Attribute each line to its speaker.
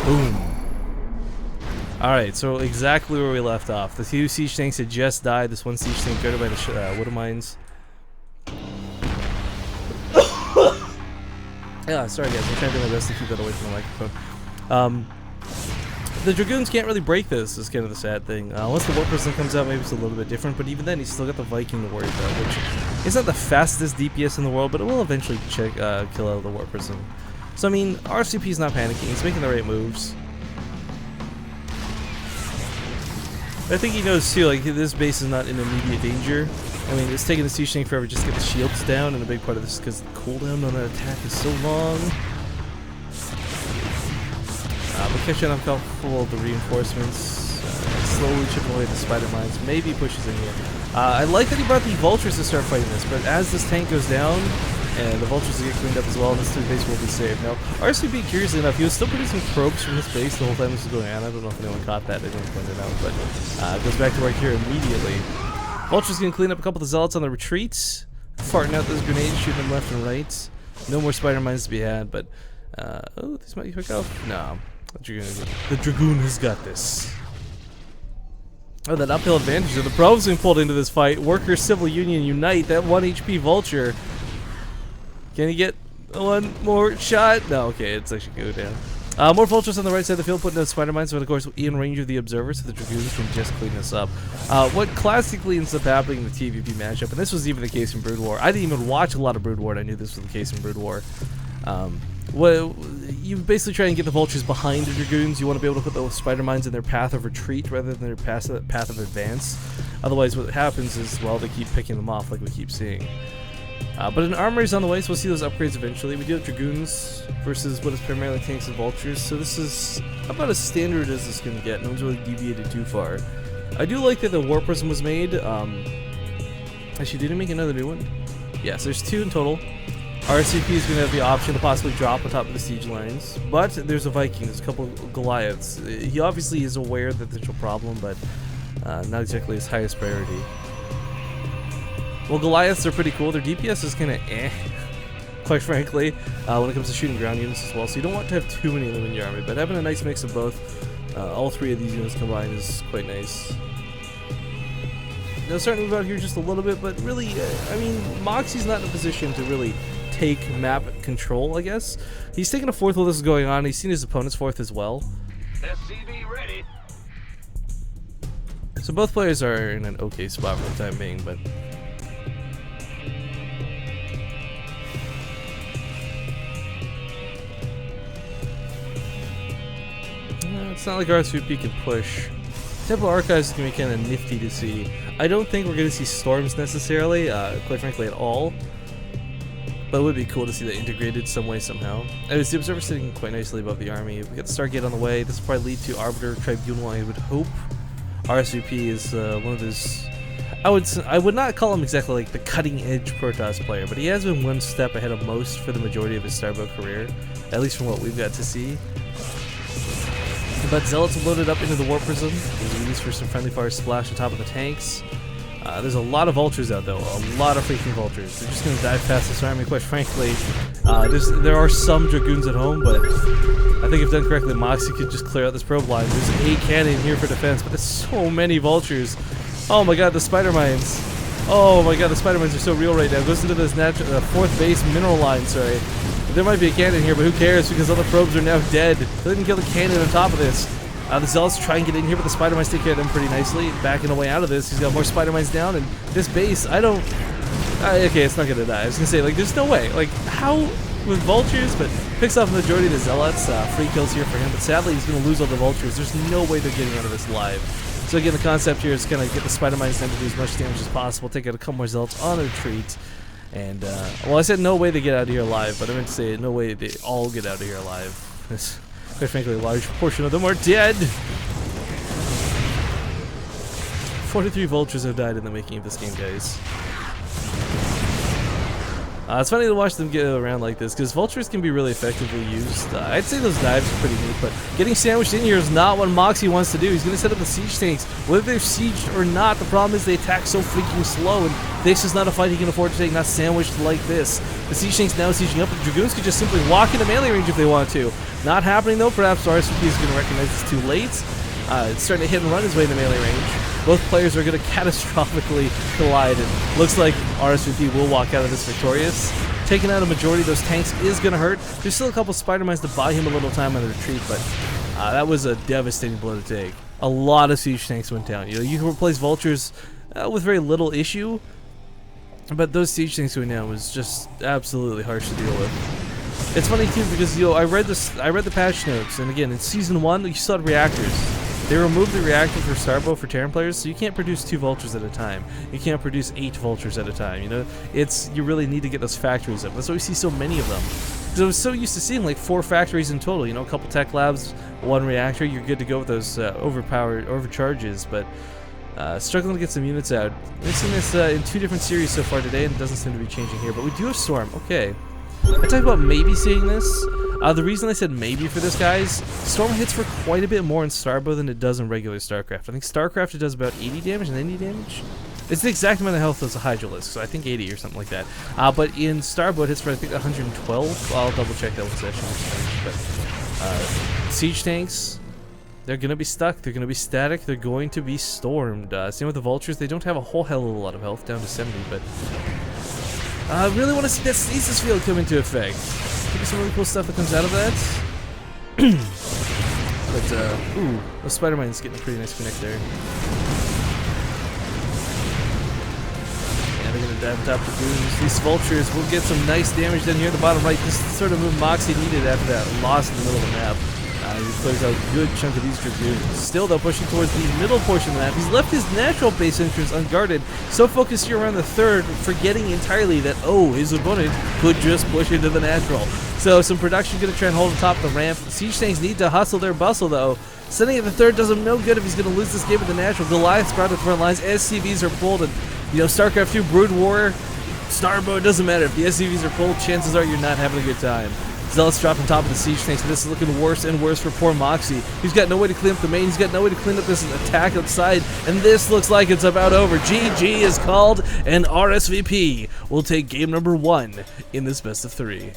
Speaker 1: Boom. Alright, so exactly where we left off. The two siege tanks had just died. This one siege tank guarded by the Widow Mines. Yeah, sorry guys, I'm trying to do my best to keep that away from the microphone. The Dragoons can't really break this, is kind of the sad thing. Once the War Person comes out, maybe it's a little bit different, but even then, he's still got the Viking to worry about, which is not the fastest DPS in the world, but it will eventually kill out the War Person. So, I mean, RSVP's not panicking, he's making the right moves. I think he knows too, like, this base is not in immediate danger. I mean, it's taking the siege tank forever just to get the shields down, and a big part of this is because the cooldown on that attack is so long. But catching up full of the reinforcements, slowly chipping away the spider mines, maybe pushes in here. I like that he brought the vultures to start fighting this, but as this tank goes down, and the vultures will get cleaned up as well, and this base will be saved. Now, RSVP, curiously enough, he was still producing probes from this base the whole time this was going on. I don't know if anyone caught that, I didn't point it out, but it goes back to work here immediately. Vulture's gonna clean up a couple of the zealots on the retreats, farting out those grenades, shooting them left and right. No more spider mines to be had, but oh, this might be quick off. No, the Dragoon has got this. Oh, that uphill advantage. The probes being pulled into this fight. Workers' Civil Union unite. That 1 HP Vulture. Can he get one more shot? No, okay, it's actually go down. More vultures on the right side of the field, putting out spider mines, but of course in range of the observer, so the Dragoons can just clean this up. What classically ends up happening in the TVP matchup, and this was even the case in Brood War. I didn't even watch a lot of Brood War, and I knew this was the case in Brood War. Well, you basically try and get the vultures behind the Dragoons. You want to be able to put those spider mines in their path of retreat rather than their path of advance. Otherwise, what happens is, well, they keep picking them off like we keep seeing. But an armory is on the way, so we'll see those upgrades eventually. We do have Dragoons versus what is primarily tanks and vultures, so this is about as standard as this can get. No one's really deviated too far. I do like that the War Prism was made. Actually, did he make another new one? Yes, there's 2 in total. RSVP is going to have the option to possibly drop on top of the siege lines, but there's a Viking, there's a couple of Goliaths. He obviously is aware that there's a problem, but not exactly his highest priority. Well, Goliaths are pretty cool. Their DPS is kind of quite frankly, when it comes to shooting ground units as well, so you don't want to have too many of them in your army, but having a nice mix of both, all 3 of these units combined is quite nice. Now, starting to move out here just a little bit, but really, I mean, Moxie's not in a position to really take map control, I guess. He's taking a 4th while this is going on. He's seen his opponent's 4th as well.
Speaker 2: SCV ready.
Speaker 1: So both players are in an okay spot for the time being, but it's not like RSVP can push. Temple Archives is going to be kind of nifty to see. I don't think we're going to see storms necessarily, quite frankly, at all. But it would be cool to see that integrated some way, somehow. Anyways, the Observer sitting quite nicely above the army. We got the Stargate on the way. This will probably lead to Arbiter Tribunal, I would hope. RSVP is one of his... I would not call him exactly like the cutting-edge Protoss player, but he has been one step ahead of most for the majority of his Starbow career, at least from what we've got to see. But Zealots are loaded up into the War Prism. We'll use for some friendly fire splash on top of the tanks. There's a lot of vultures out though, a lot of freaking vultures. They're just going to dive past this army, quite frankly. There are some Dragoons at home, but I think if done correctly, Moxie could just clear out this probe line. There's 8 cannon here for defense, but there's so many vultures. Oh my god, the spider mines. Oh my god, the spider mines are so real right now. Goes into this 4th base mineral line, sorry. There might be a cannon here, but who cares because all the probes are now dead. They didn't kill the cannon on top of this. The Zealots try and get in here, but the spider mines take care of them pretty nicely. Backing away out of this, he's got more spider mines down, and this base, I don't... okay, it's not gonna die. I was gonna say, like, there's no way. Like, how with vultures, but picks off the majority of the Zealots. Free kills here for him, but sadly he's gonna lose all the vultures. There's no way they're getting out of this live. So again, the concept here is kind of get the spider mines down to do as much damage as possible, take out a couple more Zealots on a retreat, and, well, I said no way they get out of here alive, but I meant to say no way they all get out of here alive. Quite frankly, a large portion of them are dead. 43 vultures have died in the making of this game, guys. It's funny to watch them get around like this, because vultures can be really effectively used. I'd say those dives are pretty neat, but getting sandwiched in here is not what Moxie wants to do. He's going to set up the siege tanks. Whether they're sieged or not, the problem is they attack so freaking slow, and this is not a fight he can afford to take, not sandwiched like this. The siege tank's now sieging up, but the Dragoons could just simply walk into melee range if they want to. Not happening though, perhaps RSVP is going to recognize this too late. It's starting to hit and run his way into melee range. Both players are going to catastrophically collide, and looks like RSVP will walk out of this victorious. Taking out a majority of those tanks is going to hurt. There's still a couple Spider-Mines to buy him a little time on the retreat, but that was a devastating blow to take. A lot of siege tanks went down. You know, you can replace vultures with very little issue, but those siege tanks going down was just absolutely harsh to deal with. It's funny too, because I read the patch notes, and again in Season 1 you still had reactors. They removed the reactor for Starbow for Terran players, so you can't produce 2 vultures at a time. You can't produce 8 vultures at a time. You know, you really need to get those factories up. That's why we see so many of them. Because I was so used to seeing like 4 factories in total. You know, a couple tech labs, 1 reactor. You're good to go with those overcharges, but struggling to get some units out. We've seen this in 2 different series so far today, and it doesn't seem to be changing here. But we do have Storm. Okay. I talked about maybe seeing this. The reason I said maybe for this, guys, Storm hits for quite a bit more in Starbow than it does in regular StarCraft. I think StarCraft it does about 80 damage and 90 damage. It's the exact amount of health as a Hydralisk, so I think 80 or something like that. But in Starbow it hits for I think 112. I'll double check that with session. But siege tanks, they're gonna be stuck. They're gonna be static. They're going to be stormed. Same with the vultures. They don't have a whole hell of a lot of health, down to 70, but. I really want to see that stasis field come into effect. Maybe some really cool stuff that comes out of that. But, ooh, the Spider-Mine's getting a pretty nice connect there. Yeah, they're going to dive top the booms. These vultures will get some nice damage down here at the bottom right. This is the sort of move Moxie needed after that loss in the middle of the map. He clears out a good chunk of these Dragoons. Still, though, pushing towards the middle portion of the map. He's left his natural base entrance unguarded, so focused here around the 3rd, forgetting entirely that, his opponent could just push into the natural. So, some production going to try and hold on top of the ramp. The siege tanks need to hustle their bustle, though. Sending at the 3rd does him no good if he's going to lose this game with the natural. Goliath's brought to the front lines. SCVs are pulled, and, StarCraft 2, Brood War, Starbow, it doesn't matter. If the SCVs are pulled, chances are you're not having a good time. Zealous dropping top of the siege tanks, and this is looking worse and worse for poor Moxie. He's got no way to clean up the main, he's got no way to clean up this attack outside, and this looks like it's about over. GG is called, and RSVP will take game number 1 in this best of 3.